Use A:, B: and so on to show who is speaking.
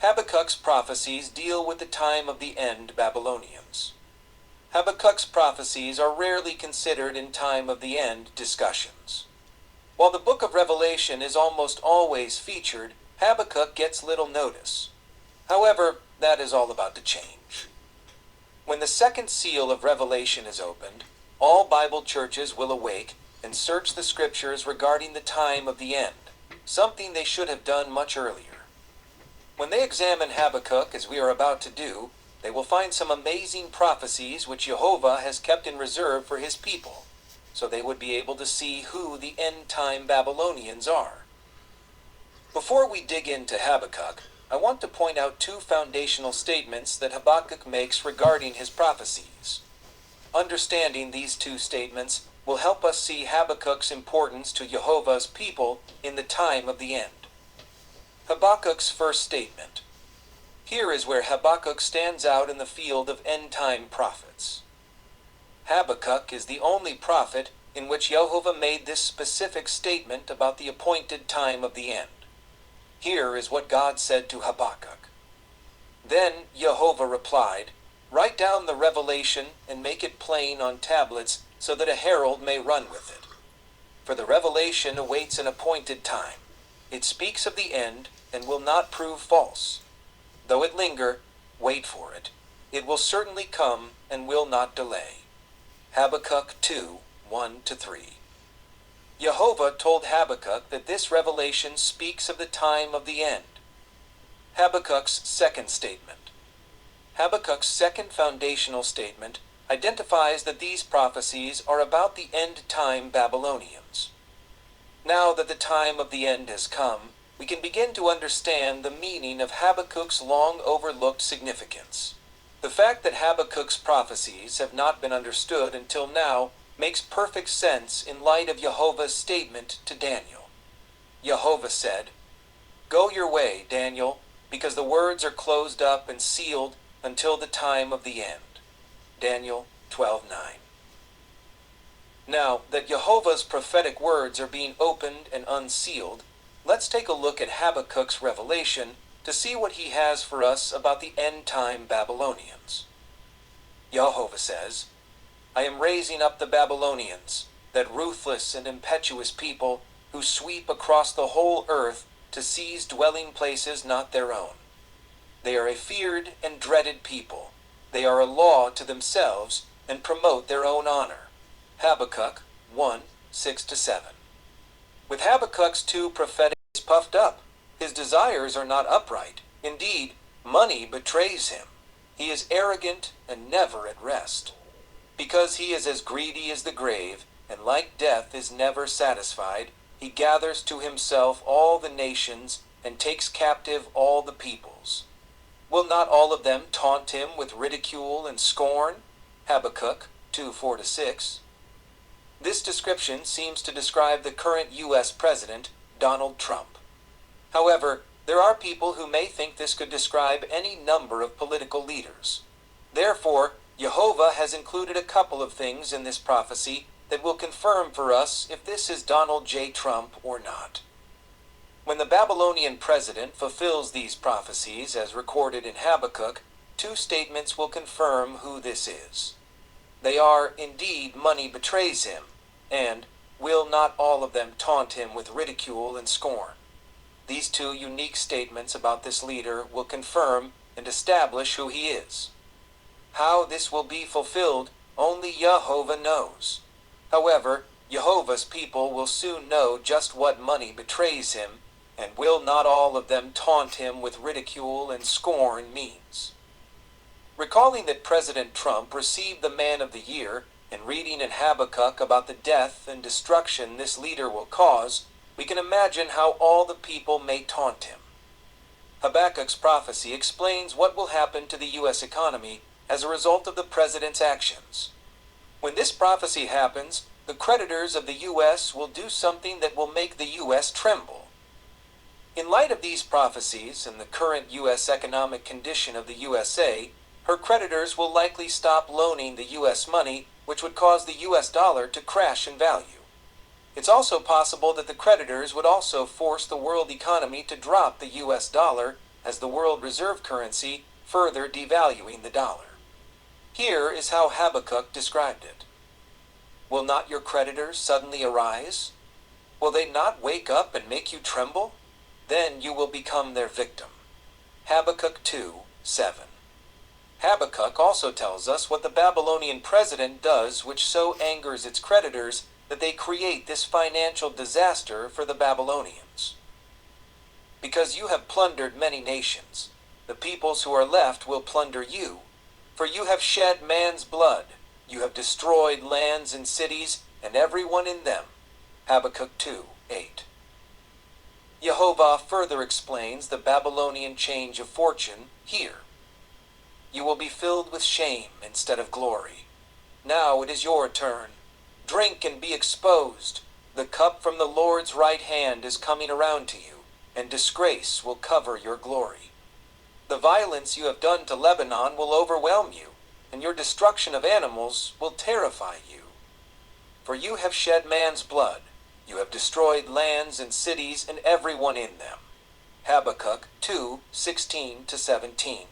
A: Habakkuk's prophecies deal with the time of the end Babylonians. Habakkuk's prophecies are rarely considered in time of the end discussions. While the book of Revelation is almost always featured, Habakkuk gets little notice. However, that is all about to change. When the second seal of Revelation is opened, all Bible churches will awake and search the scriptures regarding the time of the end, something they should have done much earlier. When they examine Habakkuk, as we are about to do, they will find some amazing prophecies which Jehovah has kept in reserve for his people, so they would be able to see who the end-time Babylonians are. Before we dig into Habakkuk, I want to point out two foundational statements that Habakkuk makes regarding his prophecies. Understanding these two statements will help us see Habakkuk's importance to Jehovah's people in the time of the end. Habakkuk's first statement. Here is where Habakkuk stands out in the field of end-time prophets. Habakkuk is the only prophet in which Jehovah made this specific statement about the appointed time of the end. Here is what God said to Habakkuk. Then Jehovah replied, "Write down the revelation and make it plain on tablets so that a herald may run with it. For the revelation awaits an appointed time. It speaks of the end and will not prove false. Though it linger, wait for it. It will certainly come and will not delay." Habakkuk 2, 1-3. Jehovah told Habakkuk that this revelation speaks of the time of the end. Habakkuk's second statement. Habakkuk's second foundational statement identifies that these prophecies are about the end-time Babylonians. Now that the time of the end has come, we can begin to understand the meaning of Habakkuk's long-overlooked significance. The fact that Habakkuk's prophecies have not been understood until now makes perfect sense in light of Jehovah's statement to Daniel. Jehovah said, "Go your way, Daniel, because the words are closed up and sealed until the time of the end." Daniel 12:9. Now that Jehovah's prophetic words are being opened and unsealed, let's take a look at Habakkuk's revelation to see what he has for us about the end-time Babylonians. Jehovah says, "I am raising up the Babylonians, that ruthless and impetuous people who sweep across the whole earth to seize dwelling places not their own. They are a feared and dreaded people. They are a law to themselves and promote their own honor." Habakkuk 1, 6-7. With Habakkuk's two prophetic puffed up, his desires are not upright. Indeed, money betrays him. He is arrogant and never at rest. Because he is as greedy as the grave, and like death is never satisfied, he gathers to himself all the nations and takes captive all the peoples. Will not all of them taunt him with ridicule and scorn? Habakkuk 2, 4-6. This description seems to describe the current U.S. President, Donald Trump. However, there are people who may think this could describe any number of political leaders. Therefore, Jehovah has included a couple of things in this prophecy that will confirm for us if this is Donald J. Trump or not. When the Babylonian president fulfills these prophecies as recorded in Habakkuk, two statements will confirm who this is. They are, indeed, money betrays him, and will not all of them taunt him with ridicule and scorn. These two unique statements about this leader will confirm and establish who he is. How this will be fulfilled, only Jehovah knows. However, Jehovah's people will soon know just what money betrays him, and will not all of them taunt him with ridicule and scorn means. Recalling that President Trump received the Man of the Year, and reading in Habakkuk about the death and destruction this leader will cause, we can imagine how all the people may taunt him. Habakkuk's prophecy explains what will happen to the U.S. economy as a result of the president's actions. When this prophecy happens, the creditors of the U.S. will do something that will make the U.S. tremble. In light of these prophecies and the current U.S. economic condition of the USA, her creditors will likely stop loaning the U.S. money, which would cause the U.S. dollar to crash in value. It's also possible that the creditors would also force the world economy to drop the U.S. dollar as the world reserve currency, further devaluing the dollar. Here is how Habakkuk described it. Will not your creditors suddenly arise? Will they not wake up and make you tremble? Then you will become their victim. Habakkuk 2:7. Habakkuk also tells us what the Babylonian president does, which so angers its creditors that they create this financial disaster for the Babylonians. Because you have plundered many nations, the peoples who are left will plunder you, for you have shed man's blood, you have destroyed lands and cities, and everyone in them. Habakkuk 2:8. Jehovah further explains the Babylonian change of fortune here. You will be filled with shame instead of glory. Now it is your turn. Drink and be exposed. The cup from the Lord's right hand is coming around to you, and disgrace will cover your glory. The violence you have done to Lebanon will overwhelm you, and your destruction of animals will terrify you. For you have shed man's blood, you have destroyed lands and cities and everyone in them. Habakkuk 2:16-17.